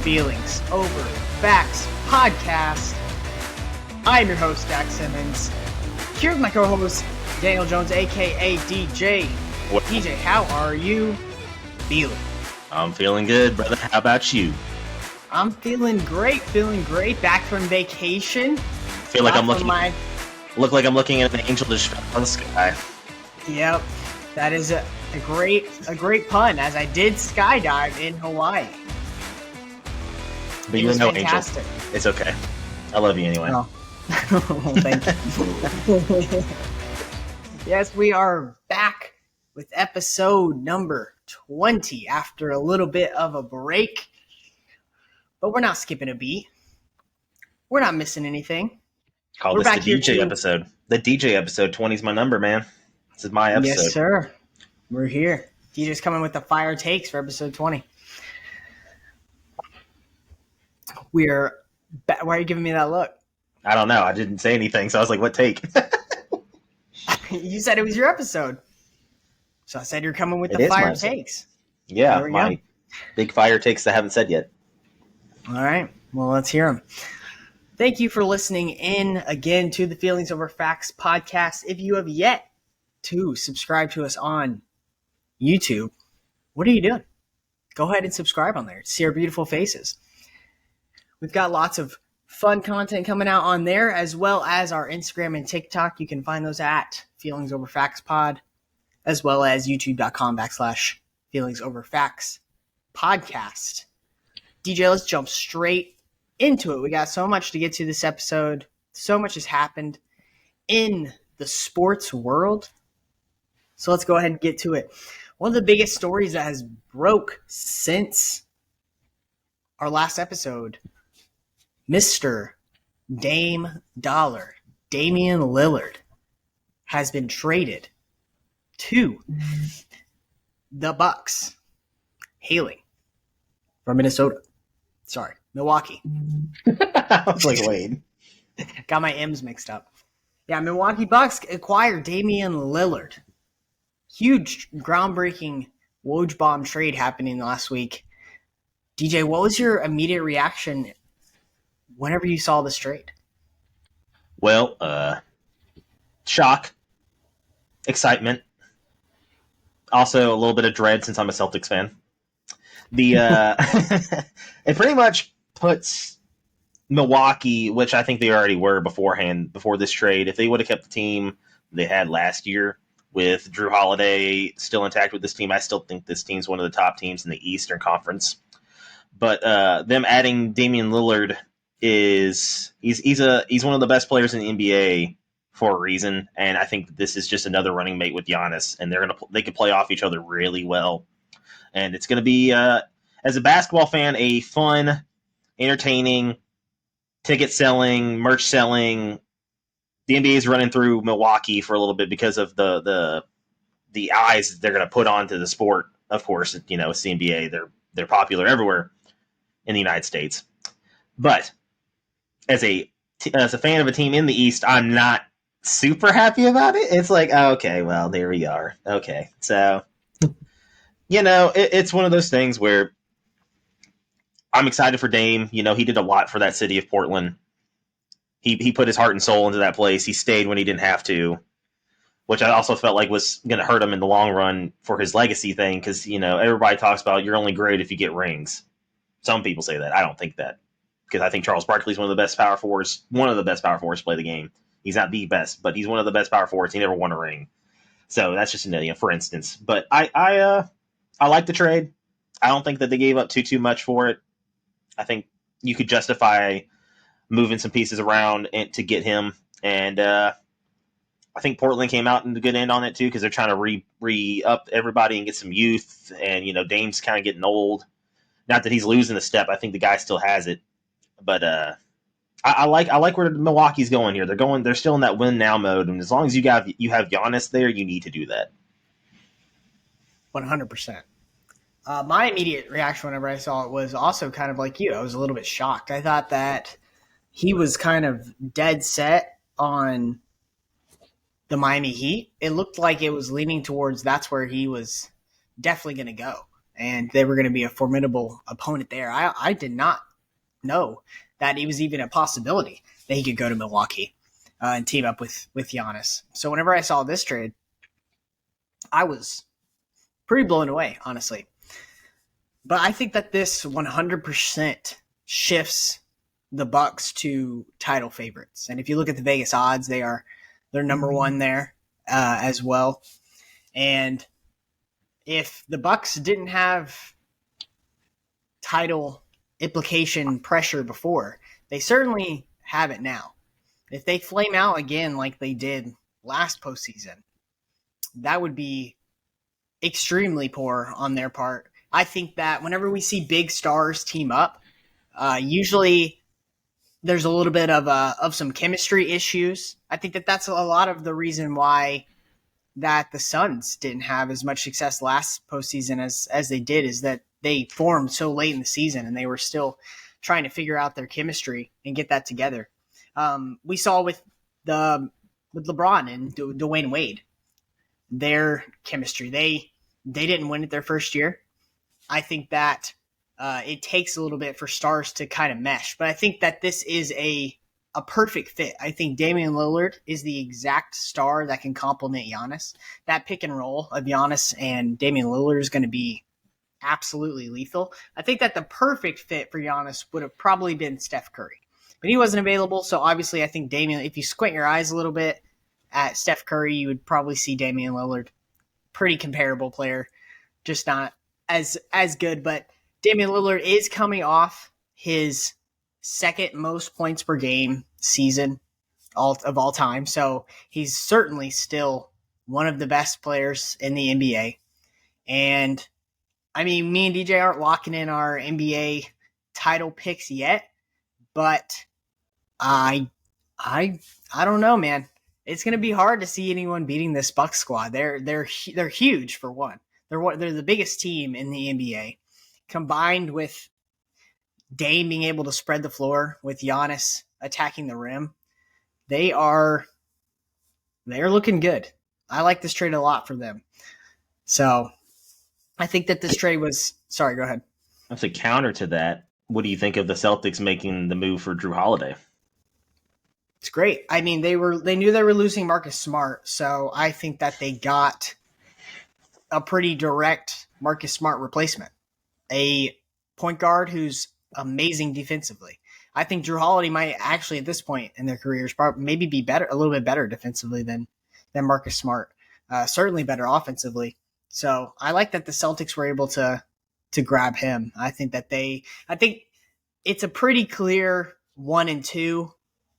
Feelings Over Facts podcast. I am your host, Jack Simmons. Here with my co-host, Daniel Jones, a.k.a. DJ. What? DJ, how are you feeling? I'm feeling good, brother. How about you? I'm feeling great. Back from vacation. Feel like I'm looking. Look like I'm looking at an angel just fell from the sky. Yep, that is a great pun. As I did skydive in Hawaii. But you're no fantastic. Angel. It's okay. I love you anyway. Oh. Thank you. Yes, we are back with episode number 20 after a little bit of a break. But we're not skipping a beat. We're not missing anything. Call this the DJ episode. The DJ episode. 20 is my number, man. This is my episode. Yes, sir. We're here. DJ's coming with the fire takes for episode 20. Why are you giving me that look? I don't know. I didn't say anything, so I was like, what take? You said it was your episode. So I said you're coming with the fire takes. Yeah, my big fire takes I haven't said yet. All right. Well, let's hear them. Thank you for listening in again to the Feelings Over Facts podcast. If you have yet to subscribe to us on YouTube, what are you doing? Go ahead and subscribe on there. See our beautiful faces. We've got lots of fun content coming out on there, as well as our Instagram and TikTok. You can find those at Feelings Over Facts Pod, as well as youtube.com/Feelings Over Facts podcast. DJ, let's jump straight into it. We got so much to get to this episode. So much has happened in the sports world. So let's go ahead and get to it. One of the biggest stories that has broke since our last episode, Mr. Dame Dollar, Damian Lillard, has been traded to the Bucks, hailing from Minnesota. Sorry, Milwaukee. I was like, wait. Got my M's mixed up. Yeah, Milwaukee Bucks acquired Damian Lillard. Huge, groundbreaking Woj bomb trade happening last week. DJ, what was your immediate reaction whenever you saw this trade? Well, shock, excitement, also a little bit of dread since I'm a Celtics fan. It pretty much puts Milwaukee, which I think they already were beforehand, before this trade. If they would have kept the team they had last year with Drew Holiday still intact with this team, I still think this team's one of the top teams in the Eastern Conference. But them adding Damian Lillard he's one of the best players in the NBA for a reason, and I think this is just another running mate with Giannis, and they can play off each other really well. And it's going to be, as a basketball fan, a fun, entertaining, ticket selling, merch selling. The NBA is running through Milwaukee for a little bit because of the eyes they're going to put onto the sport. Of course, it's the NBA. They're popular everywhere in the United States. But as a fan of a team in the East, I'm not super happy about it. It's like, okay, well, there we are. Okay, so it's one of those things where I'm excited for Dame. He did a lot for that city of Portland. He put his heart and soul into that place. He stayed when he didn't have to, which I also felt like was going to hurt him in the long run for his legacy thing because, everybody talks about you're only great if you get rings. Some people say that. I don't think that because I think Charles Barkley's one of the best power forwards to play the game. He's not the best, but he's one of the best power forwards. He never won a ring. So that's just for instance. But I like the trade. I don't think that they gave up too much for it. I think you could justify moving some pieces around to get him. And I think Portland came out in the good end on it too because they're trying to re-up everybody and get some youth. And, Dame's kind of getting old. Not that he's losing a step. I think the guy still has it. But I like where Milwaukee's going here. They're still in that win now mode. And as long as you have Giannis there, you need to do that. 100%. My immediate reaction whenever I saw it was also kind of like you. I was a little bit shocked. I thought that he was kind of dead set on the Miami Heat. It looked like it was leaning towards that's where he was definitely going to go. and they were going to be a formidable opponent there. I did not know that it was even a possibility that he could go to Milwaukee and team up with Giannis. So whenever I saw this trade, I was pretty blown away, honestly. But I think that this 100% shifts the Bucks to title favorites. And if you look at the Vegas odds, they're number one there as well. And if the Bucks didn't have title implication pressure before, they certainly have it now. If they flame out again like they did last postseason, that would be extremely poor on their part. I think that whenever we see big stars team up, usually there's a little bit of some chemistry issues. I think that that's a lot of the reason why that the Suns didn't have as much success last postseason as they did, is that they formed so late in the season and they were still trying to figure out their chemistry and get that together. We saw with LeBron and Dwayne Wade, their chemistry. They didn't win it their first year. I think that it takes a little bit for stars to kind of mesh, but I think that this is a perfect fit. I think Damian Lillard is the exact star that can complement Giannis. That pick and roll of Giannis and Damian Lillard is going to be absolutely lethal. I think that the perfect fit for Giannis would have probably been Steph Curry, but he wasn't available. So obviously I think Damian, if you squint your eyes a little bit at Steph Curry, you would probably see Damian Lillard. Pretty comparable player, just not as good. But Damian Lillard is coming off his second most points per game season of all time. So he's certainly still one of the best players in the NBA. And I mean, me and DJ aren't locking in our NBA title picks yet, but I don't know, man. It's going to be hard to see anyone beating this Bucks squad. They're huge for one. They're the biggest team in the NBA, combined with Dame being able to spread the floor with Giannis attacking the rim. They're looking good. I like this trade a lot for them. So I think that this trade was. Sorry, go ahead. That's a counter to that. What do you think of the Celtics making the move for Drew Holiday? It's great. I mean, they knew they were losing Marcus Smart, so I think that they got a pretty direct Marcus Smart replacement. A point guard who's amazing defensively. I think Drew Holiday might actually, at this point in their careers, maybe be a little bit better defensively than Marcus Smart. Certainly better offensively. So I like that the Celtics were able to grab him. I think it's a pretty clear 1 and 2.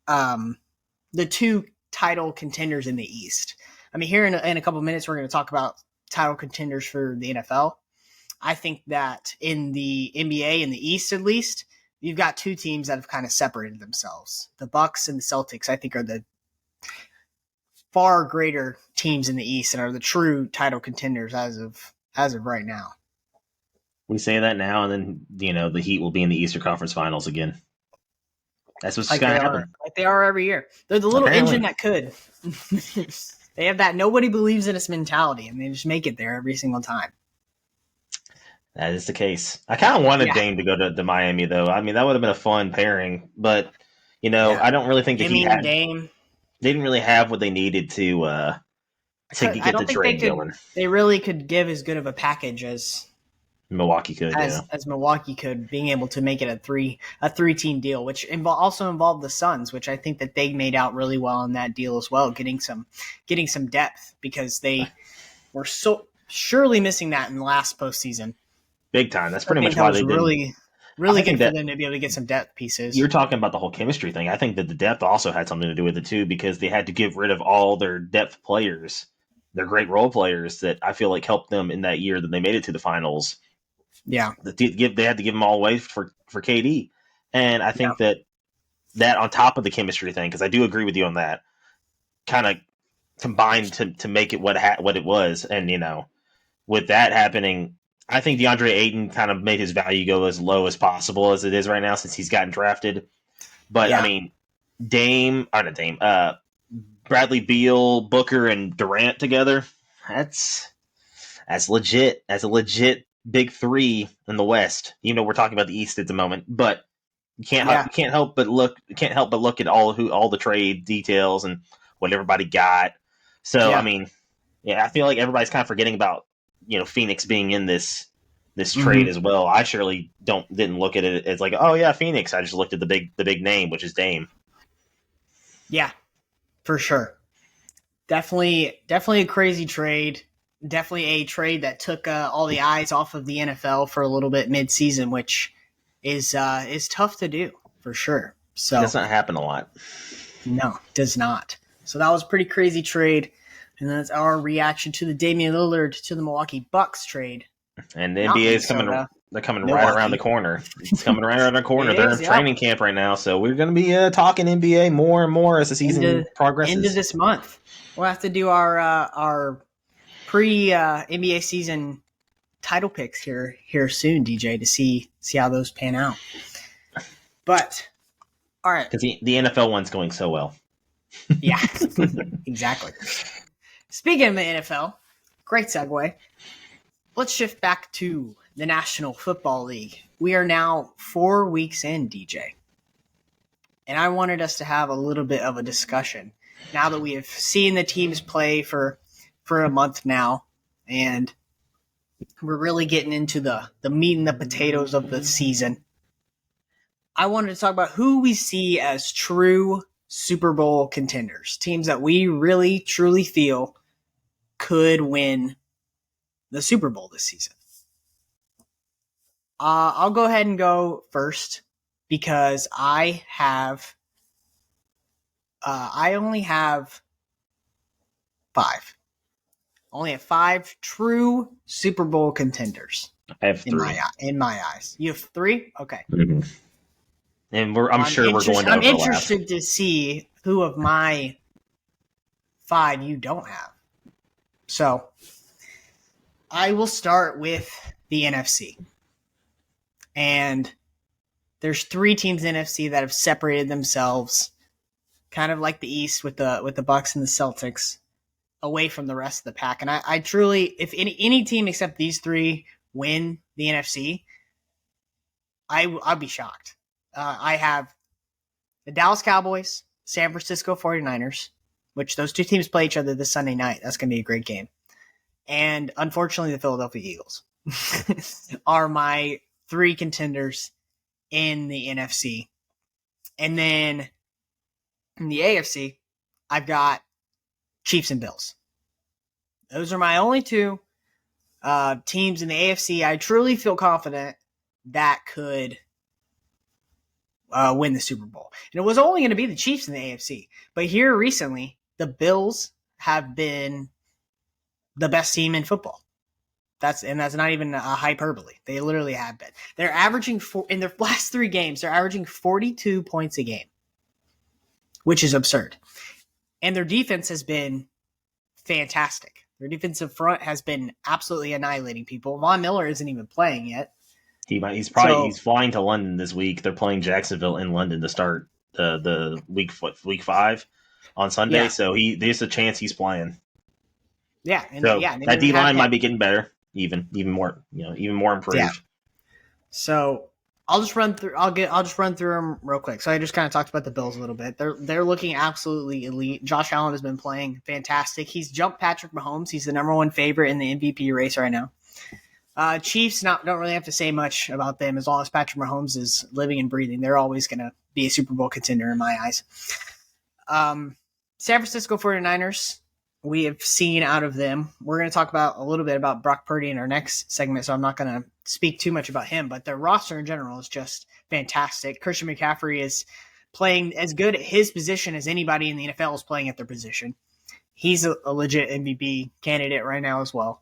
The two title contenders in the East. I mean, here in a couple of minutes, we're going to talk about title contenders for the NFL. I think that in the NBA, in the East at least, you've got two teams that have kind of separated themselves. The Bucks and the Celtics, I think, are the far greater teams in the East and are the true title contenders as of right now. We say that now, and then the Heat will be in the Eastern Conference Finals again. That's what's going to happen. Like they are every year. They're the little engine that could. They have that nobody believes in us mentality, and they just make it there every single time. That is the case. I kind of wanted Dame to go to Miami, though. I mean, that would have been a fun pairing, but I don't really think that he had. Dame. They didn't really have what they needed to get the trade going. They really could give as good of a package as Milwaukee could, as Milwaukee could, being able to make it a three-team deal, which also involved the Suns, which I think that they made out really well in that deal as well, getting some depth, because they were so surely missing that in the last postseason. Big time. That's pretty much why they really good for them to be able to get some depth pieces. You're talking about the whole chemistry thing. I think that the depth also had something to do with it too, because they had to get rid of all their depth players, their great role players that I feel like helped them in that year that they made it to the finals. Yeah, they had to give them all away for KD, and I think that on top of the chemistry thing, because I do agree with you on that, kind of combined to make it what it was, and with that happening, I think DeAndre Ayton kind of made his value go as low as possible as it is right now since he's gotten drafted. But I mean, Bradley Beal, Booker, and Durant together, that's legit. That's a legit big three in the West. Even though we're talking about the East at the moment, but you can't help but look at all the trade details and what everybody got. So I Yeah. mean, yeah, I feel like everybody's kind of forgetting about Phoenix being in this trade Hmm. as well. I surely didn't look at it as like, oh yeah, Phoenix. I just looked at the big name, which is Dame. Yeah, for sure. Definitely a crazy trade. Definitely a trade that took all the eyes off of the NFL for a little bit mid-season, which is tough to do for sure. Does So not happen a lot. no, does not. So that was a pretty crazy trade, and that's our reaction to the Damian Lillard to the Milwaukee Bucks trade. And the Not NBA is coming. Minnesota, They're coming right around the Milwaukee. corner. It's coming right around the corner. It They're is, in yep. training camp right now, so we're going to be talking NBA more and more as the season Into progresses. this month. We'll have to do our pre NBA season title picks here soon, DJ, to see how those pan out. But all right, Because the NFL one's going so well. yeah, exactly. Speaking of the NFL, great segue. Let's shift back to the National Football League. We are now 4 weeks in, DJ, and I wanted us to have a little bit of a discussion now that we have seen the teams play for a month now, and we're really getting into the meat and the potatoes of the season. I wanted to talk about who we see as true Super Bowl contenders, teams that we really truly feel could win the Super Bowl this season. I'll go ahead and go first because I only have five. Only have five true Super Bowl contenders I have three. in my eyes. You have three? Okay. Mm-hmm. And I'm sure we're going to I'm overlap. interested to see who of my five you don't have. So I will start with the NFC. And there's three teams in the NFC that have separated themselves, kind of like the East with the Bucks and the Celtics, away from the rest of the pack. And I truly, if any team except these three win the NFC, I'd be shocked. I have the Dallas Cowboys, San Francisco 49ers, which those two teams play each other this Sunday night. That's going to be a great game. And unfortunately, the Philadelphia Eagles are my three contenders in the NFC. And then in the AFC, I've got Chiefs and Bills. Those are my only two teams in the AFC I truly feel confident that could win the Super Bowl. And it was only going to be the Chiefs in the AFC. But here recently, the Bills have been the best team in football. That's not even a hyperbole. They literally have been. They're averaging in their last three games, they're averaging 42 points a game, which is absurd. And their defense has been fantastic. Their defensive front has been absolutely annihilating people. Von Miller isn't even playing yet. He's So, flying to London this week. They're playing Jacksonville in London to start the week 5 on Sunday. yeah. So there's a chance he's playing. Yeah. And So yeah, and that D have line him. might be getting better, even more improved. Yeah. So I'll just run through them real quick. So I just kind of talked about the Bills a little bit. They're looking absolutely elite. Josh Allen has been playing fantastic. He's jumped Patrick Mahomes. He's the number one favorite in the MVP race right now. Chiefs don't really have to say much about them as long as Patrick Mahomes is living and breathing. They're always going to be a Super Bowl contender in my eyes. San Francisco 49ers, we have seen out of them. We're going to talk about a little bit about Brock Purdy in our next segment, so I'm not going to speak too much about him, but their roster in general is just fantastic. Christian McCaffrey is playing as good at his position as anybody in the NFL is playing at their position. He's a legit MVP candidate right now as well.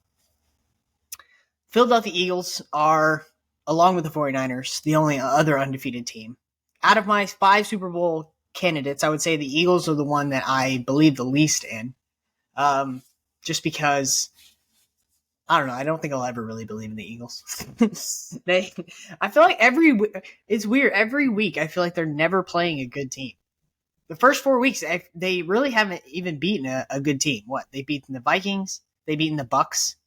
Philadelphia Eagles are, along with the 49ers, the only other undefeated team. Out of my 5 Super Bowl candidates, I would say the Eagles are the one that I believe the least in. Just because, I don't know, I don't think I'll ever really believe in the Eagles. I feel like it's weird, every week I feel like they're never playing a good team. The first 4 weeks, they really haven't even beaten a good team. What? They've beaten the Vikings, they've beaten the Bucks,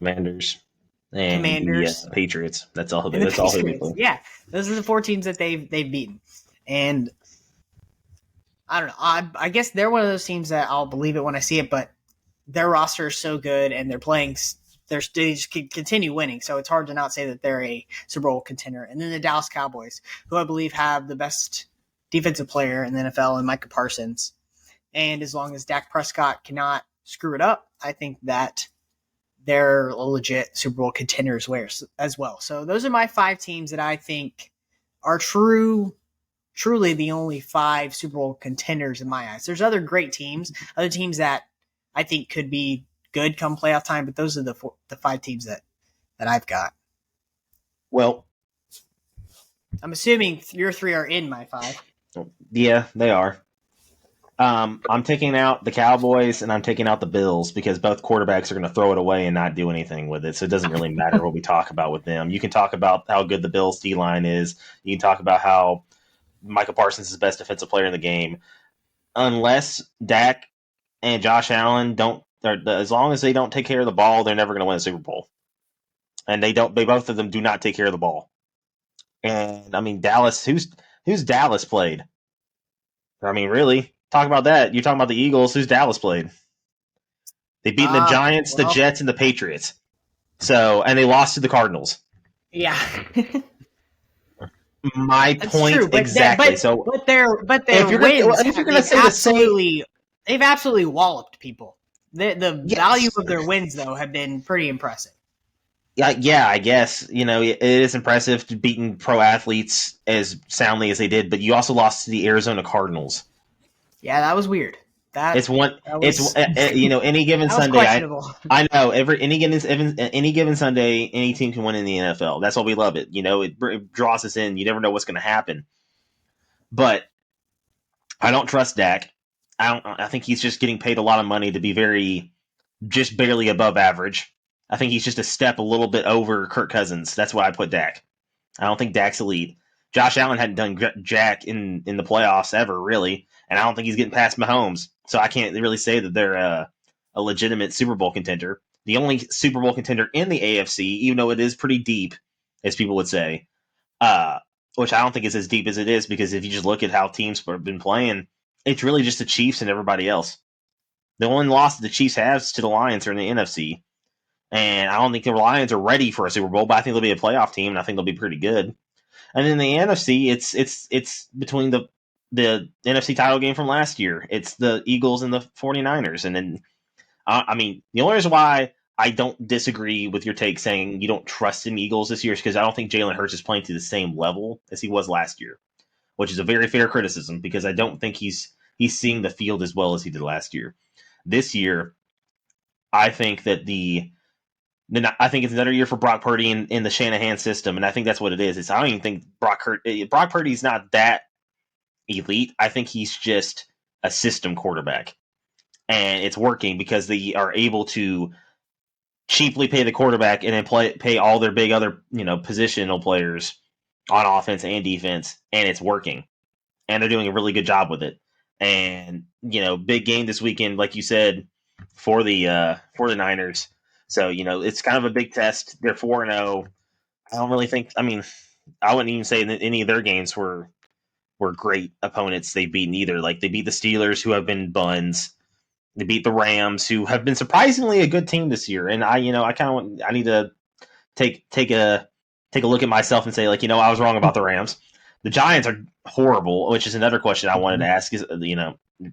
Commanders. and the Commanders, Patriots. That's all. and the That's all he'll be Patriots. playing. Yeah, those are the 4 teams that they've beaten. And I don't know. I guess they're one of those teams that I'll believe it when I see it, but their roster is so good and they're playing. They just continue winning, so it's hard to not say that they're a Super Bowl contender. And then the Dallas Cowboys, who I believe have the best defensive player in the NFL, and Micah Parsons. And as long as Dak Prescott cannot screw it up, I think that they're a legit Super Bowl contenders as well. So those are my 5 teams that I think are truly the only 5 Super Bowl contenders in my eyes. There's other great teams, other teams that I think could be good come playoff time, but those are the 5 teams that I've got. Well, I'm assuming your 3 are in my 5. yeah, they are. I'm taking out the Cowboys and I'm taking out the Bills because both quarterbacks are going to throw it away and not do anything with it. So it doesn't really matter what we talk about with them. You can talk about how good the Bills D line is. You can talk about how Michael Parsons is the best defensive player in the game. Unless Dak and Josh Allen don't, as long as they don't take care of the ball, they're never going to win a Super Bowl. And they don't. They both of them do not take care of the ball. And I mean, Dallas. Who's Dallas played? I mean, really, talk about that. You're talking about the Eagles. Who's Dallas played? They've beaten the Giants, the Jets, and the Patriots. So, and they lost to the Cardinals. Yeah. My That's point true, exactly. But their if you're wins, gonna say the same, they've absolutely walloped people. The value of their wins though have been pretty impressive. Yeah, I guess it is impressive to beating pro athletes as soundly as they did, but you also lost to the Arizona Cardinals. Yeah, that was weird. It's any given that was Sunday. questionable. I know any given Sunday, any team can win in the NFL. That's why we love it. It draws us in. You never know what's going to happen. But I don't trust Dak. I think he's just getting paid a lot of money to be just barely above average. I think he's just a step a little bit over Kirk Cousins. That's why I put Dak. I don't think Dak's elite. Josh Allen hadn't done jack in the playoffs ever, really, and I don't think he's getting past Mahomes. So I can't really say that they're a legitimate Super Bowl contender. The only Super Bowl contender in the AFC, even though it is pretty deep, as people would say, which I don't think is as deep as it is, because if you just look at how teams have been playing, it's really just the Chiefs and everybody else. The only loss that the Chiefs have is to the Lions are in the NFC. And I don't think the Lions are ready for a Super Bowl, but I think they'll be a playoff team, and I think they'll be pretty good. And in the NFC, it's between the NFC title game from last year. It's the Eagles and the 49ers. And then, I mean, the only reason why I don't disagree with your take saying you don't trust in Eagles this year is because I don't think Jalen Hurts is playing to the same level as he was last year, which is a very fair criticism because I don't think he's seeing the field as well as he did last year. This year, I think that I think it's another year for Brock Purdy in the Shanahan system, and I think that's what it is. I don't even think Brock Purdy's not that elite. I think he's just a system quarterback, and it's working because they are able to cheaply pay the quarterback and then pay all their big other positional players on offense and defense, and it's working, and they're doing a really good job with it. And big game this weekend, like you said, for the Niners. So it's kind of a big test. They're 4-0. I don't really think. I mean, I wouldn't even say that any of their games were great opponents they've beaten either. Like they beat the Steelers, who have been buns. They beat the Rams, who have been surprisingly a good team this year. And I need to take a look at myself and say, like, I was wrong about the Rams. The Giants are horrible, which is another question I wanted to ask. Is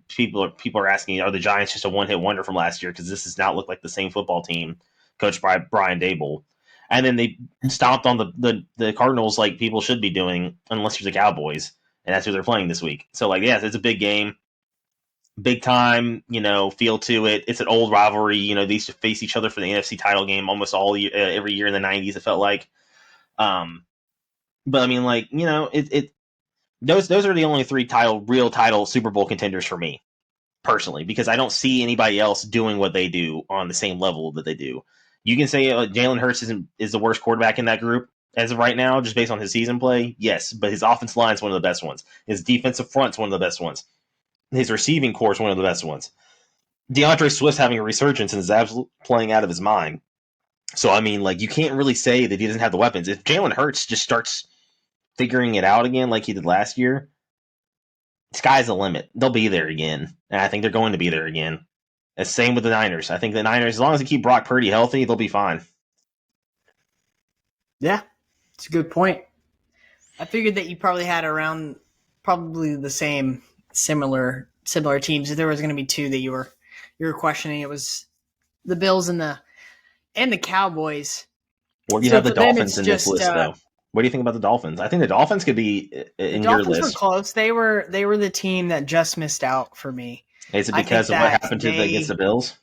people are asking, are the Giants just a one-hit wonder from last year? Because this does not look like the same football team coached by Brian Daboll. And then they stomped on the Cardinals like people should be doing, unless you're the Cowboys, and that's who they're playing this week. So, like, yeah, it's a big game, big time, feel to it. It's an old rivalry. They used to face each other for the NFC title game almost every year in the 90s, it felt like. But I mean, like, those are the only 3 real title Super Bowl contenders for me personally, because I don't see anybody else doing what they do on the same level that they do. You can say Jalen Hurts is the worst quarterback in that group as of right now, just based on his season play. Yes, but his offensive line is one of the best ones. His defensive front's one of the best ones. His receiving core is one of the best ones. DeAndre Swift's having a resurgence and is absolutely playing out of his mind. So, I mean, like, you can't really say that he doesn't have the weapons. If Jalen Hurts just starts figuring it out again like he did last year, sky's the limit. They'll be there again. And I think they're going to be there again. And same with the Niners. I think the Niners, as long as they keep Brock Purdy healthy, they'll be fine. Yeah, it's a good point. I figured that you probably had around probably the same similar teams. If there was going to be two that you were questioning, it was the Bills and the Cowboys. Where do you So have the for them, it's Dolphins in this just list, though? What do you think about the Dolphins? I think the Dolphins could be the in your Dolphins were list. close. They were the team that just missed out for me. Is it I think because of what that happened against the Bills?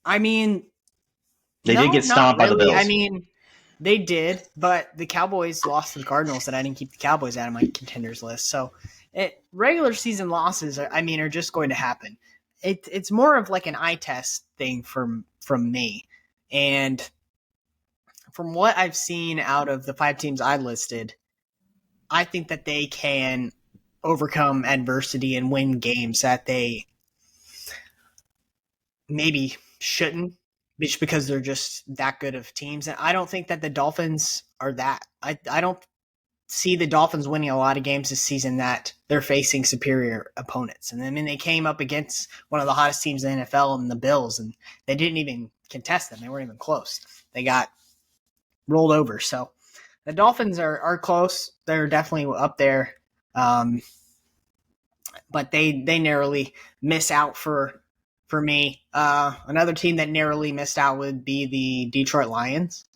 I mean, They did no, get not stomped by the really. I Bills. mean, they did, but the Cowboys lost to the Cardinals, and I didn't keep the Cowboys out of my contenders list. So, regular season losses, are just going to happen. It's more of like an eye test thing from me, and from what I've seen out of the 5 teams I listed, I think that they can overcome adversity and win games that they maybe shouldn't, just because they're just that good of teams. And I don't think that the Dolphins are that. I don't see the Dolphins winning a lot of games this season that they're facing superior opponents. And I mean, they came up against one of the hottest teams in the NFL and the Bills, and they didn't even contest them. They weren't even close. They got rolled over. So the Dolphins are close. They're definitely up there. But they narrowly miss out for me. Another team that narrowly missed out would be the Detroit Lions.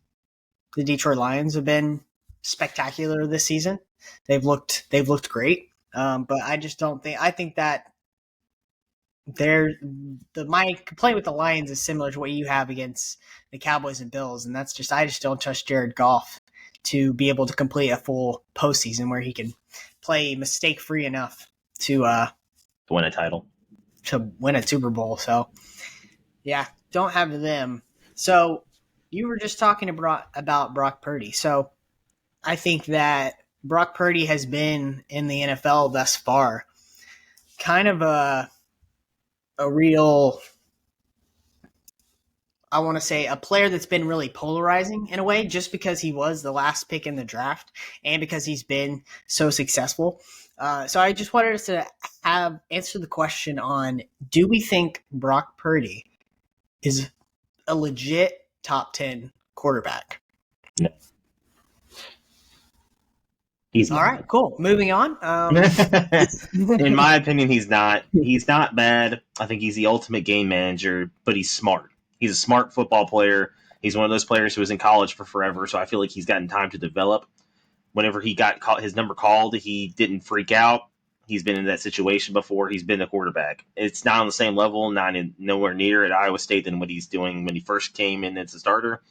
The Detroit Lions have been spectacular this season. They've looked great. But I just don't think. I think that my complaint with the Lions is similar to what you have against the Cowboys and Bills, and that's just I just don't trust Jared Goff to be able to complete a full postseason where he can play mistake free enough to win a title. to win a Super Bowl. So yeah, don't have them. So you were just talking about Brock Purdy. So I think that Brock Purdy has been in the NFL thus far kind of a real, I want to say, a player that's been really polarizing in a way, just because he was the last pick in the draft and because he's been so successful. So I just wanted us to answer the question on: do we think Brock Purdy is a legit top 10 quarterback? No. He's All not. right, cool. Moving on. In my opinion, he's not. He's not bad. I think he's the ultimate game manager, but he's smart. He's a smart football player. He's one of those players who was in college for forever, so I feel like he's gotten time to develop. Whenever he got his number called, he didn't freak out. He's been in that situation before. He's been a quarterback. It's not on the same level, nowhere near at Iowa State than what he's doing when he first came in as a starter.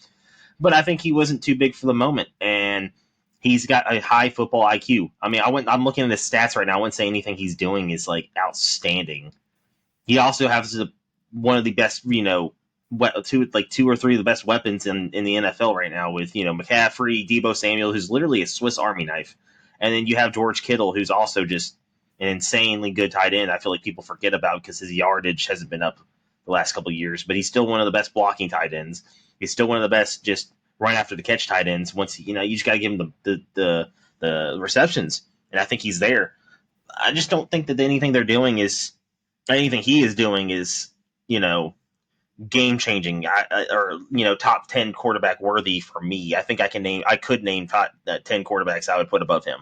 But I think he wasn't too big for the moment, and he's got a high football IQ. I mean, I'm looking at his stats right now. I wouldn't say anything he's doing is like outstanding. He also has one of the best, two or three of the best weapons in the NFL right now with McCaffrey, Debo Samuel, who's literally a Swiss Army knife, and then you have George Kittle, who's also just an insanely good tight end. I feel like people forget about because his yardage hasn't been up the last couple of years, but he's still one of the best blocking tight ends. He's still one of the best just run after the catch tight ends. Once you just got to give him the receptions, and I think he's there. I just don't think that anything he is doing is game changing or top 10 quarterback worthy for me. I think I could name top 10 quarterbacks I would put above him.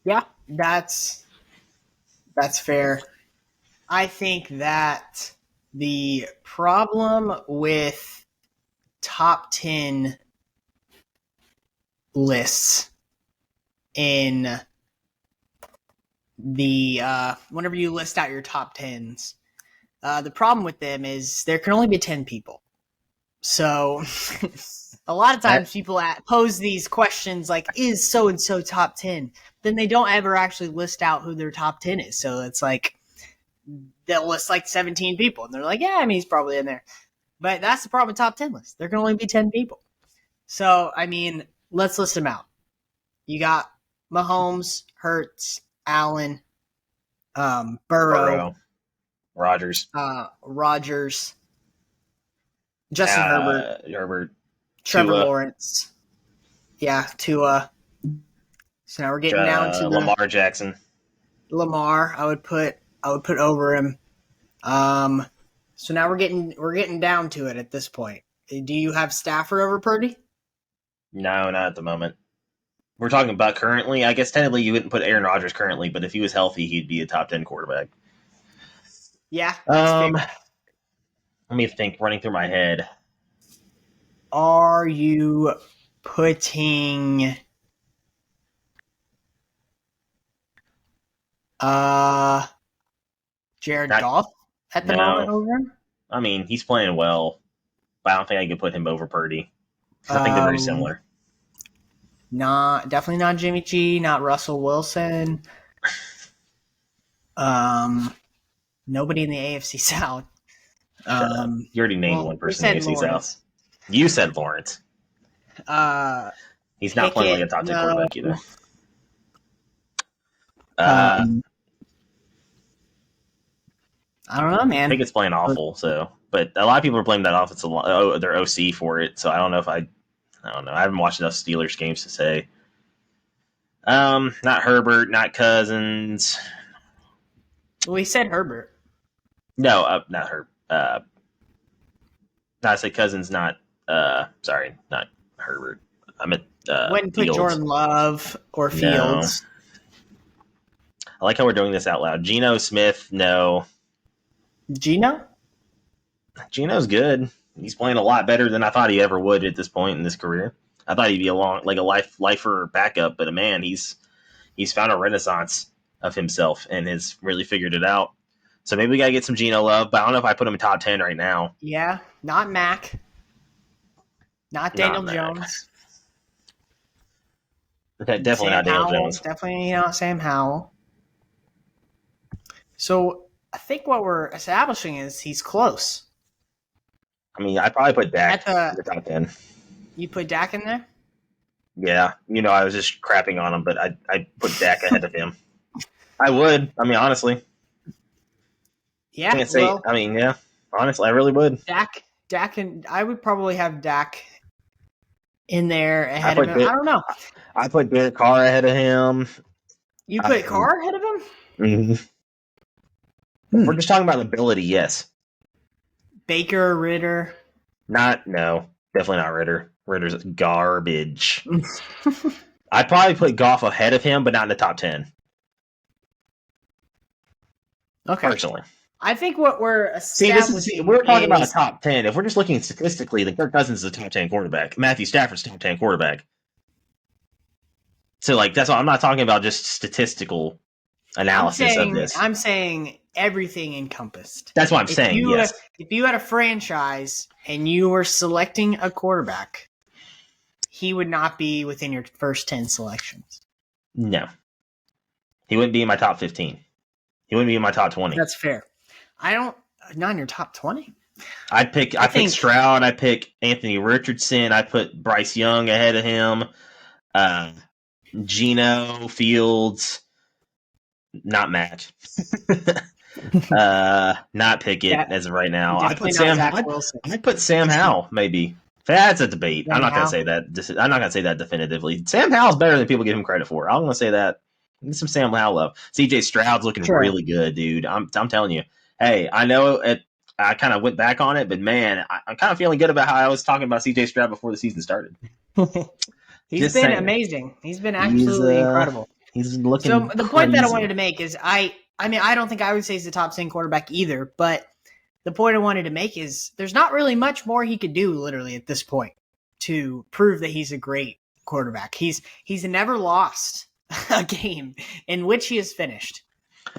Yeah, that's fair. I think that the problem with top 10 lists in the whenever you list out your top 10s, the problem with them is there can only be 10 people. So a lot of times people pose these questions like, is so and so top 10? Then they don't ever actually list out who their top 10 is. So it's like they'll list like 17 people and they're like, yeah, I mean, he's probably in there. But that's the problem with top 10 lists. There can only be 10 people. So, I mean, let's list them out. You got Mahomes, Hurts, Allen, Burrow, Rodgers. Rodgers. Justin Herbert, Trevor Tua, Lawrence. Yeah, Tua. So now we're getting down to the Lamar Jackson. Lamar. I would put over him. So now we're getting down to it at this point. Do you have Stafford over Purdy? No, not at the moment. We're talking about currently. I guess technically you wouldn't put Aaron Rodgers currently, but if he was healthy, he'd be a top 10 quarterback. Yeah, that's fair. Let me think. Running through my head. Are you putting Jared Goff at the moment over him? I mean, he's playing well, but I don't think I could put him over Purdy. Because I think they're very similar. Definitely not Jimmy G, not Russell Wilson. Nobody in the AFC South. You already named one person in the AFC South. You said Lawrence. He's not playing like a top 10 quarterback either. I don't know, man. Pickett's playing awful, but a lot of people are blaming that offensive their OC for it. So I don't know if I don't know. I haven't watched enough Steelers games to say. Not Herbert, not Cousins. Well, he said Herbert. No, not Herbert. I said Cousins, not sorry, not Herbert. I meant wouldn't put Jordan Love or Fields. No. I like how we're doing this out loud. Geno Smith, no. Geno's good. He's playing a lot better than I thought he ever would at this point in his career. I thought he'd be a lifer backup, but man, he's found a renaissance of himself and has really figured it out. So maybe we gotta get some Geno love, but I don't know if I put him in top 10 right now. Yeah, not Mac, not Daniel Jones. Okay, definitely not Daniel Jones. Definitely not Sam Howell. So I think what we're establishing is he's close. I mean, I'd probably put Dak in the top 10. You put Dak in there? Yeah. I was just crapping on him, but I'd put Dak ahead of him. I would. I mean, honestly. Yeah. Yeah. Honestly, I really would. Dak, and I would probably have Dak in there ahead of him. I don't know. I put Derek Carr ahead of him. You put Carr ahead of him? Mm-hmm. We're just talking about ability, yes. Baker, Ritter. No, definitely not Ritter. Ritter's garbage. I'd probably put Goff ahead of him, but not in the top 10. Okay. Personally. I think what we're establishing we're talking about a top 10. If we're just looking statistically, then Kirk Cousins is a top 10 quarterback. Matthew Stafford's a top 10 quarterback. So, that's why I'm not talking about just statistical analysis of this. I'm saying everything encompassed. That's what I'm saying, yes. If you had a franchise and you were selecting a quarterback, he would not be within your first 10 selections. No. He wouldn't be in my top 15. He wouldn't be in my top 20. That's fair. Not in your top 20. I pick Stroud. I pick Anthony Richardson. I put Bryce Young ahead of him. Geno, Fields, not Matt. Not Pickett as of right now. I put Sam Howell, maybe. That's a debate. I'm not going to say that. I'm not going to say that definitively. Sam Howell's better than people give him credit for. I'm going to say that. Get some Sam Howell love. CJ Stroud's looking really good, dude. I'm telling you. Hey, I know I kind of went back on it, but man, I'm kind of feeling good about how I was talking about CJ Stroud before the season started. He's been amazing. He's been absolutely incredible. He's looking So the crazy. point that I wanted to make is I don't think I would say he's the top 10 quarterback either, but the point I wanted to make is there's not really much more he could do literally at this point to prove that he's a great quarterback. He's never lost a game in which he has finished.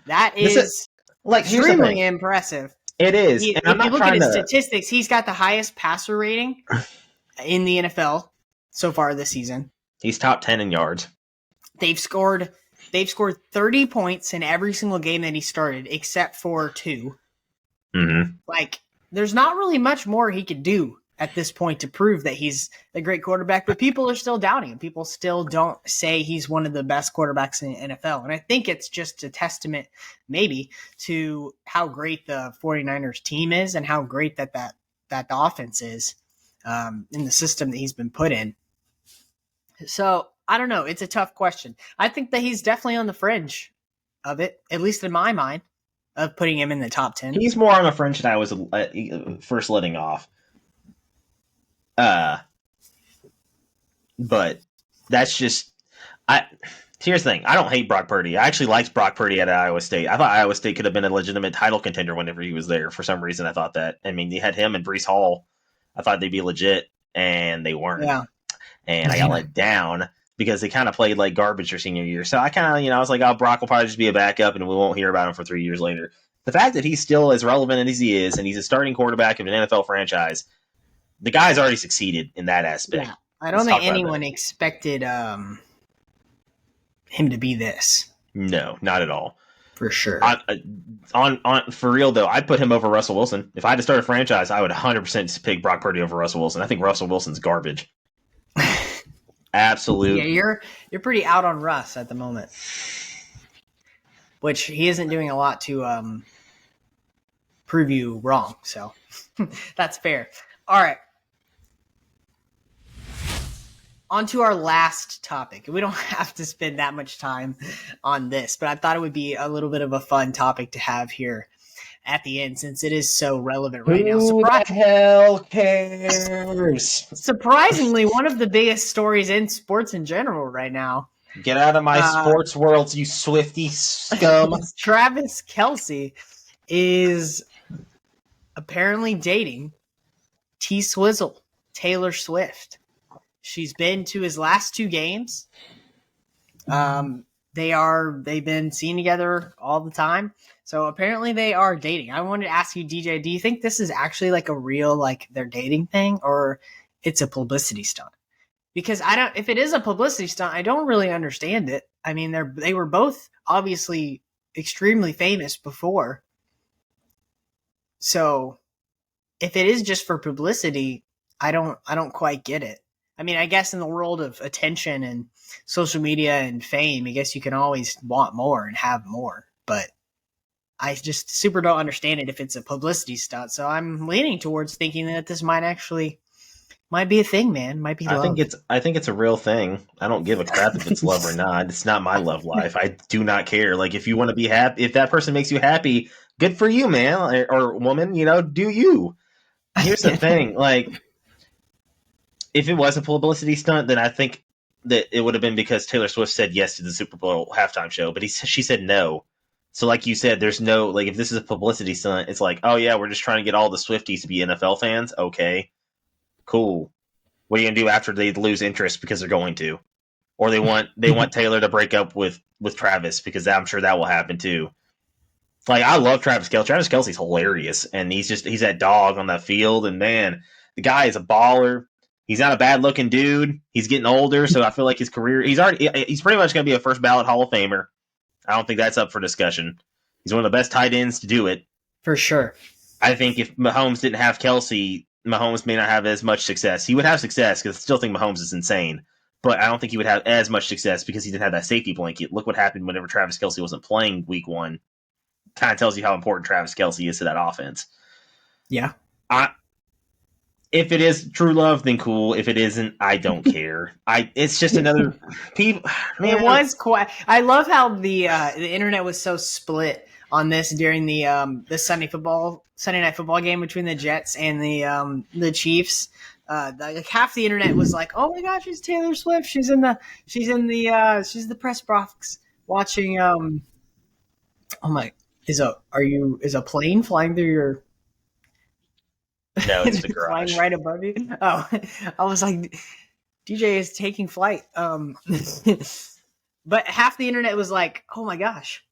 That is extremely impressive. It is. If you look at his statistics, he's got the highest passer rating in the NFL so far this season. He's top 10 in yards. They've scored 30 points in every single game that he started, except for 2. Mm-hmm. There's not really much more he could do at this point to prove that he's a great quarterback, but people are still doubting him. People still don't say he's one of the best quarterbacks in the NFL. And I think it's just a testament maybe to how great the 49ers team is and how great that that the offense is in the system that he's been put in. So I don't know. It's a tough question. I think that he's definitely on the fringe of it, at least in my mind, of putting him in the top 10. He's more on the fringe than I was first letting off. But that's just here's the thing. I don't hate Brock Purdy. I actually liked Brock Purdy at Iowa State. I thought Iowa State could have been a legitimate title contender whenever he was there. For some reason, I thought that. I mean, you had him and Breece Hall. I thought they'd be legit, and they weren't. Yeah. And I got let down because they kind of played like garbage their senior year. So I kind of, I was like, oh, Brock will probably just be a backup, and we won't hear about him for 3 years later. The fact that he's still as relevant as he is, and he's a starting quarterback of an NFL franchise, the guy's already succeeded in that aspect. Yeah. I don't think anyone expected him to be this. No, not at all. For sure. For real though, I'd put him over Russell Wilson. If I had to start a franchise, I would 100% pick Brock Purdy over Russell Wilson. I think Russell Wilson's garbage. Absolute. Yeah, you're pretty out on Russ at the moment, which he isn't doing a lot to prove you wrong. So that's fair. All right. On to our last topic. We don't have to spend that much time on this, but I thought it would be a little bit of a fun topic to have here at the end since it is so relevant right now. Who the hell cares? Surprisingly, one of the biggest stories in sports in general right now. Get out of my sports world, you Swiftie scum. Travis Kelce is apparently dating T-Swizzle, Taylor Swift. She's been to his last 2 games. They've been seen together all the time. So apparently they are dating. I wanted to ask you, DJ, do you think this is actually like a real, like they're dating thing or it's a publicity stunt? Because if it is a publicity stunt, I don't really understand it. I mean, they were both obviously extremely famous before. So if it is just for publicity, I don't quite get it. I mean, I guess in the world of attention and social media and fame, I guess you can always want more and have more. But I just super don't understand it if it's a publicity stunt. So I'm leaning towards thinking that this might be a thing, man. Might be love. I think it's a real thing. I don't give a crap if it's love or not. It's not my love life. I do not care. Like, if you want to be happy, if that person makes you happy, good for you, man or woman. Do you? Here's the thing, like. If it was a publicity stunt, then I think that it would have been because Taylor Swift said yes to the Super Bowl halftime show, but she said no. So like you said, there's no, like, if this is a publicity stunt, it's like, oh yeah, we're just trying to get all the Swifties to be NFL fans. Okay, cool. What are you going to do after they lose interest because they're going to? Or they want Taylor to break up with Travis because I'm sure that will happen too. Like, I love Travis Kelce. Travis Kelce's hilarious, and he's that dog on that field, and man, the guy is a baller. He's not a bad-looking dude. He's getting older, so I feel like his career... He's pretty much going to be a first-ballot Hall of Famer. I don't think that's up for discussion. He's one of the best tight ends to do it. For sure. I think if Mahomes didn't have Kelce, Mahomes may not have as much success. He would have success because I still think Mahomes is insane, but I don't think he would have as much success because he didn't have that safety blanket. Look what happened whenever Travis Kelce wasn't playing week 1. Kind of tells you how important Travis Kelce is to that offense. Yeah. If it is true love, then cool. If it isn't, I don't care. It's just another people. Man. It was quite. I love how the internet was so split on this during the Sunday night football game between the Jets and the Chiefs. Like half the internet was like, "Oh my gosh, it's Taylor Swift. She's the press box watching." Oh my, is a plane flying through your? No, it's the garage. Flying right above you. Oh, I was like, DJ is taking flight. But half the internet was like, "Oh my gosh,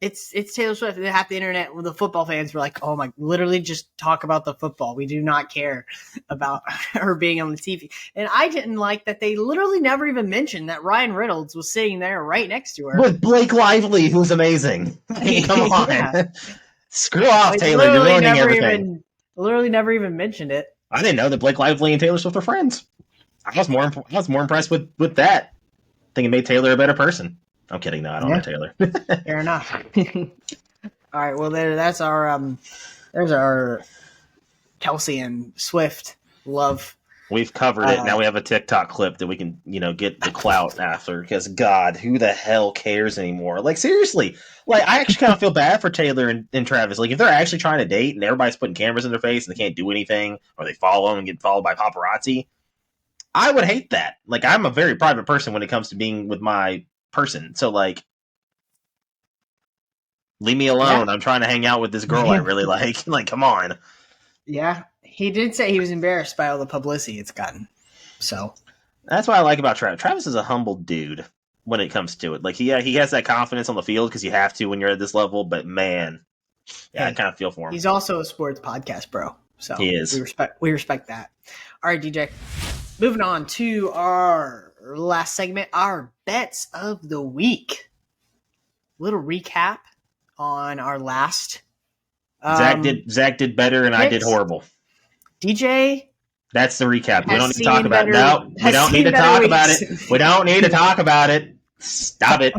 it's Taylor Swift." And half the internet, the football fans were like, "Oh my, literally just talk about the football. We do not care about her being on the TV." And I didn't like that they literally never even mentioned that Ryan Reynolds was sitting there right next to her with Blake Lively, who's amazing. Come on, yeah. Screw off, Taylor. You're ruining everything. Literally never even mentioned it. I didn't know that Blake Lively and Taylor Swift were friends. I was more impressed with that. I think it made Taylor a better person. I'm kidding. No, I don't know Taylor. Fair enough. All right. Well, there's our Kelsey and Swift love. We've covered it. Now we have a TikTok clip that we can, get the clout after. Because God, who the hell cares anymore? Like seriously, I actually kind of feel bad for Taylor and Travis. Like if they're actually trying to date and everybody's putting cameras in their face and they can't do anything, or they follow them and get followed by paparazzi, I would hate that. Like I'm a very private person when it comes to being with my person. So leave me alone. Yeah. I'm trying to hang out with this girl I really like. Like, come on. Yeah, he did say he was embarrassed by all the publicity it's gotten. So that's what I like about Travis. Travis is a humble dude when it comes to it. Like he has that confidence on the field because you have to when you're at this level. But man, I kind of feel for him. He's also a sports podcast bro. So he is. We respect that. All right, DJ. Moving on to our last segment, our bets of the week. Little recap on our last. Zach did better, and picks. I did horrible. DJ. That's the recap. We don't need to talk about it. No, we don't need to talk about it. We don't need to talk about it. Stop it.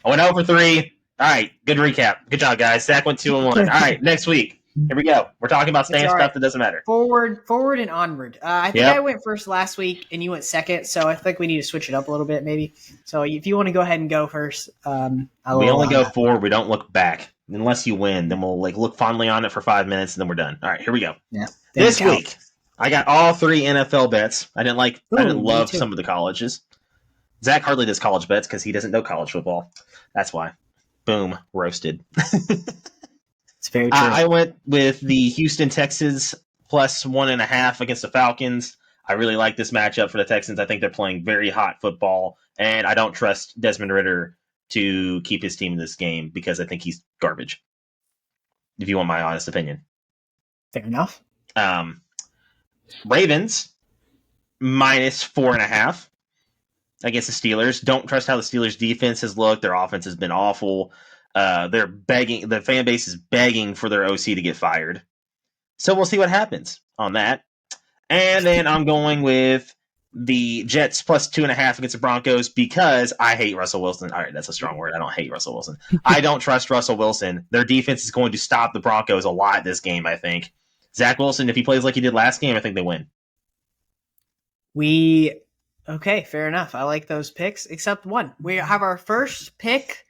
I went over 3. All right, good recap. Good job, guys. Zach went 2-1. All right, next week. Here we go. We're talking about staying stuff that doesn't matter. Forward and onward. I think I went first last week, and you went second, so I think we need to switch it up a little bit maybe. So if you want to go ahead and go first. We only go forward. We don't look back. Unless you win, then we'll look fondly on it for 5 minutes, and then we're done. All right, here we go. Yeah. This week, I got all 3 NFL bets. I didn't love some of the colleges. Zach hardly does college bets because he doesn't know college football. That's why. Boom, roasted. It's very true. I went with the Houston Texans plus 1.5 against the Falcons. I really like this matchup for the Texans. I think they're playing very hot football, and I don't trust Desmond Ridder to keep his team in this game because I think he's garbage. If you want my honest opinion. Fair enough. Ravens minus 4.5 against the Steelers. Don't trust how the Steelers defense has looked. Their offense has been awful. They're begging. The fan base is begging for their OC to get fired. So we'll see what happens on that. And then I'm going with the Jets plus 2.5 against the Broncos because I hate Russell Wilson. All right, that's a strong word. I don't hate Russell Wilson. I don't trust Russell Wilson. Their defense is going to stop the Broncos a lot this game, I think. Zach Wilson, if he plays like he did last game, I think they win. Okay, fair enough. I like those picks, except one. We have our first pick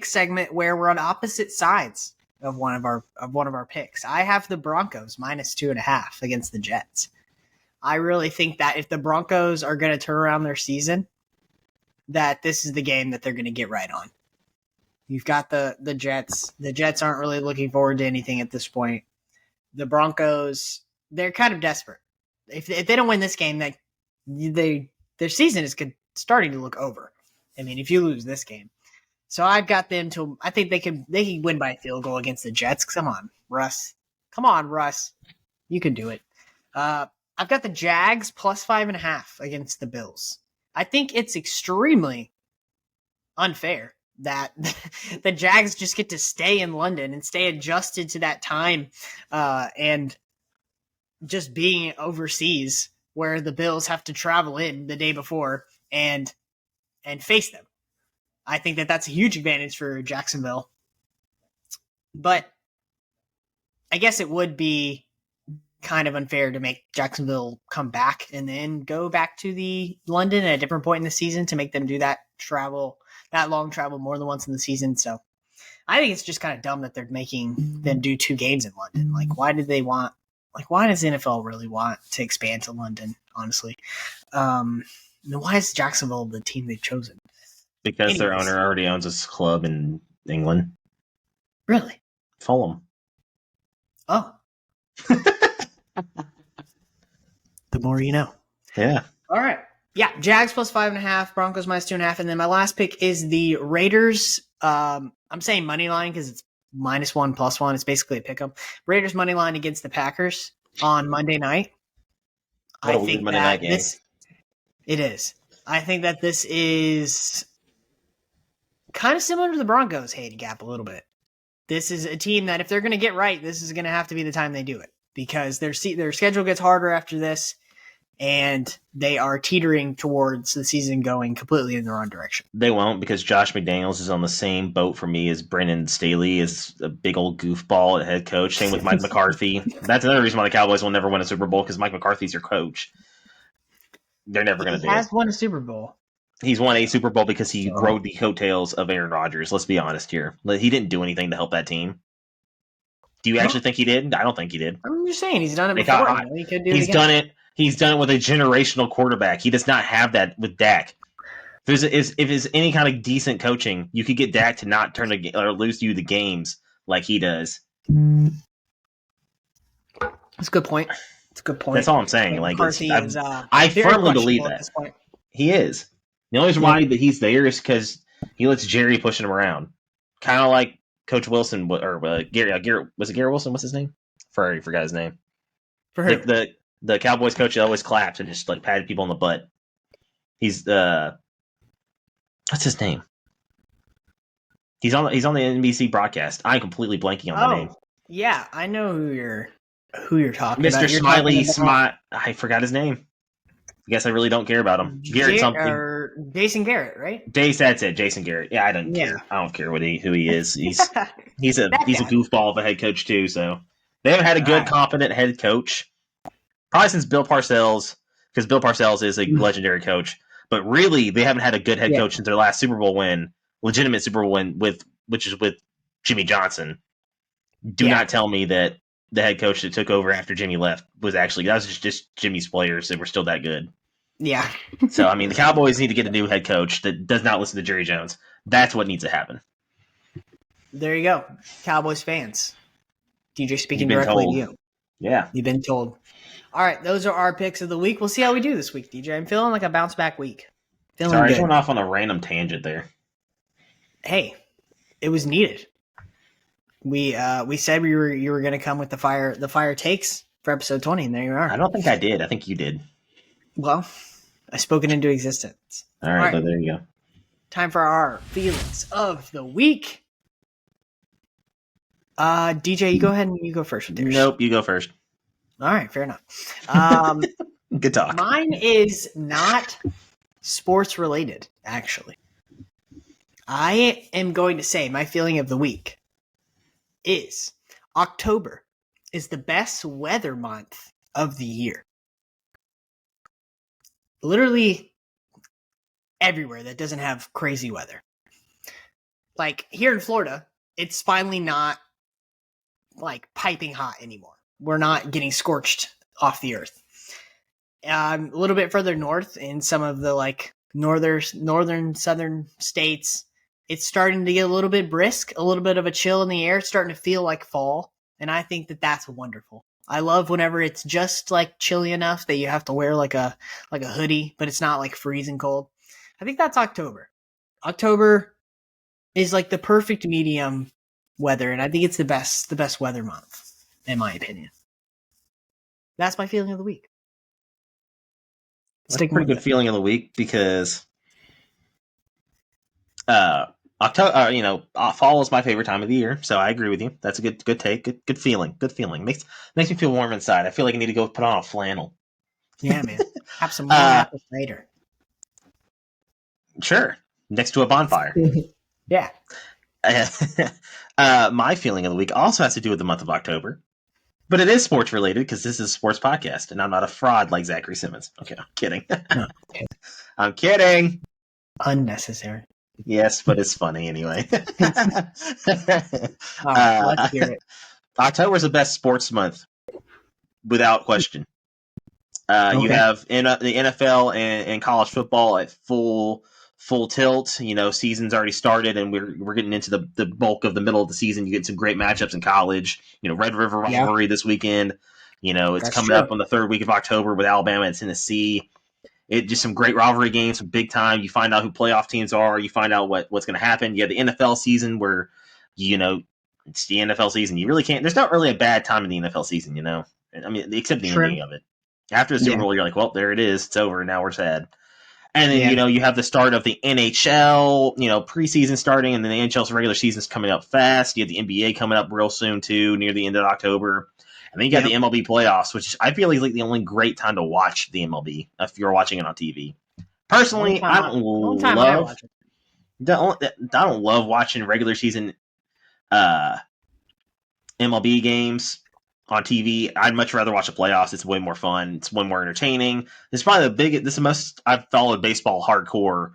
segment where we're on opposite sides of one of our picks. I have the Broncos minus 2.5 against the Jets. I really think that if the Broncos are going to turn around their season, that this is the game that they're going to get right on. You've got the Jets. The Jets aren't really looking forward to anything at this point. The Broncos, they're kind of desperate. If they don't win this game, their season is starting to look over. I mean, if you lose this game. So I've got them to. I think they can win by a field goal against the Jets. Come on, Russ. You can do it. I've got the Jags plus 5.5 against the Bills. I think it's extremely unfair that the Jags just get to stay in London and stay adjusted to that time and just being overseas where the Bills have to travel in the day before and face them. I think that's a huge advantage for Jacksonville. But I guess it would be kind of unfair to make Jacksonville come back and then go back to the London at a different point in the season to make them do that long travel more than once in the season. So I think it's just kind of dumb that they're making them do 2 games in London. Why does the NFL really want to expand to London, honestly? Why is Jacksonville the team they've chosen? Because their owner already owns this club in England. Really? Fulham. Oh. The more you know. Yeah. All right. Yeah, Jags plus 5.5, Broncos minus 2.5, and then my last pick is the Raiders. I'm saying money line because it's -1 +1. It's basically a pick 'em. Raiders money line against the Packers on Monday night. What a weird Monday night game. It is. I think that this is kind of similar to the Broncos handicap a little bit. This is a team that if they're going to get right, this is going to have to be the time they do it because their schedule gets harder after this. and they are teetering towards the season going completely in the wrong direction. They won't, because Josh McDaniels is on the same boat for me as Brennan Staley, is a big old goofball at head coach. Same with Mike McCarthy. That's another reason why the Cowboys will never win a Super Bowl, because Mike McCarthy's your coach. They're never going to do it. He has won a Super Bowl. He's won a Super Bowl because he rode the coattails of Aaron Rodgers. Let's be honest here. He didn't do anything to help that team. Do you actually think he did? I don't think he did. I'm just saying he's done it before. He could do he's done it. He's done it with a generational quarterback. He does not have that with Dak. If there's any kind of decent coaching, you could get Dak to not turn or lose you the games like he does. That's a good point. That's all I'm saying. Like, I firmly believe that he is. The only reason why he's there is because he lets Jerry pushing him around, kind of like Coach Wilson or Garrett. Was it Garrett Wilson? What's his name? I already forgot his name. For who? The Cowboys coach that always claps and just like patted people on the butt. He's what's his name? He's on the NBC broadcast. I'm completely blanking on the name. Yeah, I know who you're talking about. Mr. Smiley. I forgot his name. I guess I really don't care about him. Garrett something. Jason Garrett, right? That's it. Jason Garrett. Yeah, I don't care. I don't care who he is. He's a goofball of a head coach too. So they haven't had a good, competent head coach probably since Bill Parcells, because Bill Parcells is a legendary coach. But really, they haven't had a good head coach since their last Super Bowl win, legitimate Super Bowl win, which is with Jimmy Johnson. Do not tell me that the head coach that took over after Jimmy left was just Jimmy's players that were still that good. Yeah. So, I mean, the Cowboys need to get a new head coach that does not listen to Jerry Jones. That's what needs to happen. There you go. Cowboys fans. DJ speaking directly to you. Yeah. You've been told. All right, those are our picks of the week. We'll see how we do this week, DJ. I'm feeling like a bounce back week. Sorry, I just went off on a random tangent there. Hey, it was needed. We said you were going to come with the fire takes for episode 20, and there you are. I don't think I did. I think you did. Well, I spoke it into existence. All right, but there you go. Time for our feelings of the week. DJ, you go ahead and you go first with yours. Nope, you go first. All right, fair enough. Good talk. Mine is not sports related, actually. I am going to say my feeling of the week is October is the best weather month of the year. Literally everywhere that doesn't have crazy weather. Like here in Florida, it's finally not like piping hot anymore. We're not getting scorched off the earth. A little bit further north in some of the like northern southern states, it's starting to get a little bit brisk, a little bit of a chill in the air. It's starting to feel like fall. And I think that that's wonderful. I love whenever it's just like chilly enough that you have to wear like a hoodie, but it's not like freezing cold. I think that's October. October is like the perfect medium weather. And I think it's the best weather month, in my opinion. That's my feeling of the week. That's a pretty good feeling of the week because October, fall is my favorite time of the year, so I agree with you. That's a good take, good feeling, makes me feel warm inside. I feel like I need to go put on a flannel. Yeah, man, have some warm apple cider. Sure, next to a bonfire. Yeah. My feeling of the week also has to do with the month of October, but it is sports related because this is a sports podcast, and I'm not a fraud like Zachary Simmons. Okay, I'm kidding. No. I'm kidding. Unnecessary. Yes, but it's funny anyway. All right, let's hear it. October is the best sports month, without question. Okay. You have the NFL and college football at full tilt. Season's already started, and we're getting into the bulk of the middle of the season. You get some great matchups in college. Red River rivalry this weekend. It's coming up on the third week of October with Alabama and Tennessee. It just some great rivalry games, some big time. You find out who playoff teams are. You find out what's going to happen. You have the NFL season where, it's the NFL season. You really can't. There's not really a bad time in the NFL season, I mean, except the ending of it. After the Super Bowl, you're like, well, there it is. It's over. Now we're sad. And then, you have the start of the NHL, preseason starting, and then the NHL's regular season's coming up fast. You have the NBA coming up real soon, too, near the end of October. And then you got the MLB playoffs, which I feel is like the only great time to watch the MLB if you're watching it on TV. Personally, I don't love watching regular season MLB games on TV. I'd much rather watch the playoffs. It's way more fun. It's way more entertaining. It's probably this is the most I've followed baseball hardcore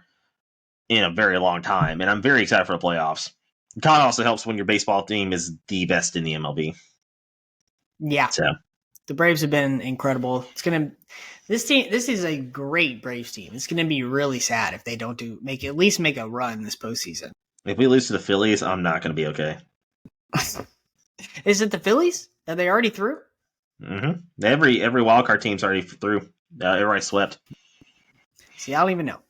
in a very long time, and I'm very excited for the playoffs. It kind of also helps when your baseball team is the best in the MLB. Yeah. So the Braves have been incredible. This is a great Braves team. It's gonna be really sad if they don't at least make a run this postseason. If we lose to the Phillies, I'm not gonna be okay. Is it the Phillies? Are they already through? Mm-hmm. Every wildcard team's already through. Everybody swept. See, I don't even know.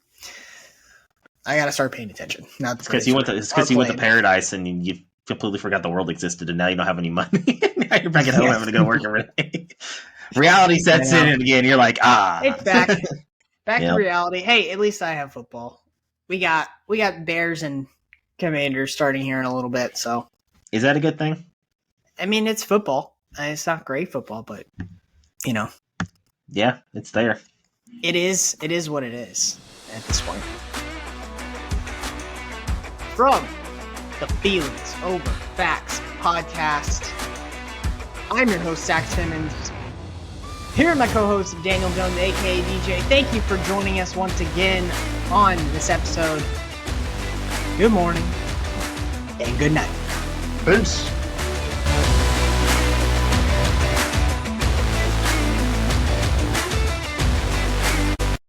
I gotta start paying attention. Not because you went to paradise and you completely forgot the world existed, and now you don't have any money. Now you're back at home having to go work every day. Reality sets in, and again, you're like, it's back to reality. Hey, at least I have football. We got Bears and Commanders starting here in a little bit. So, is that a good thing? I mean, it's football. It's not great football, but yeah, it's there. It is what it is at this point. From the Feelings Over Facts podcast, I'm your host, Zach Simmons. Here are my co-hosts, Daniel Jones, aka DJ. Thank you for joining us once again on this episode. Good morning and good night. Peace.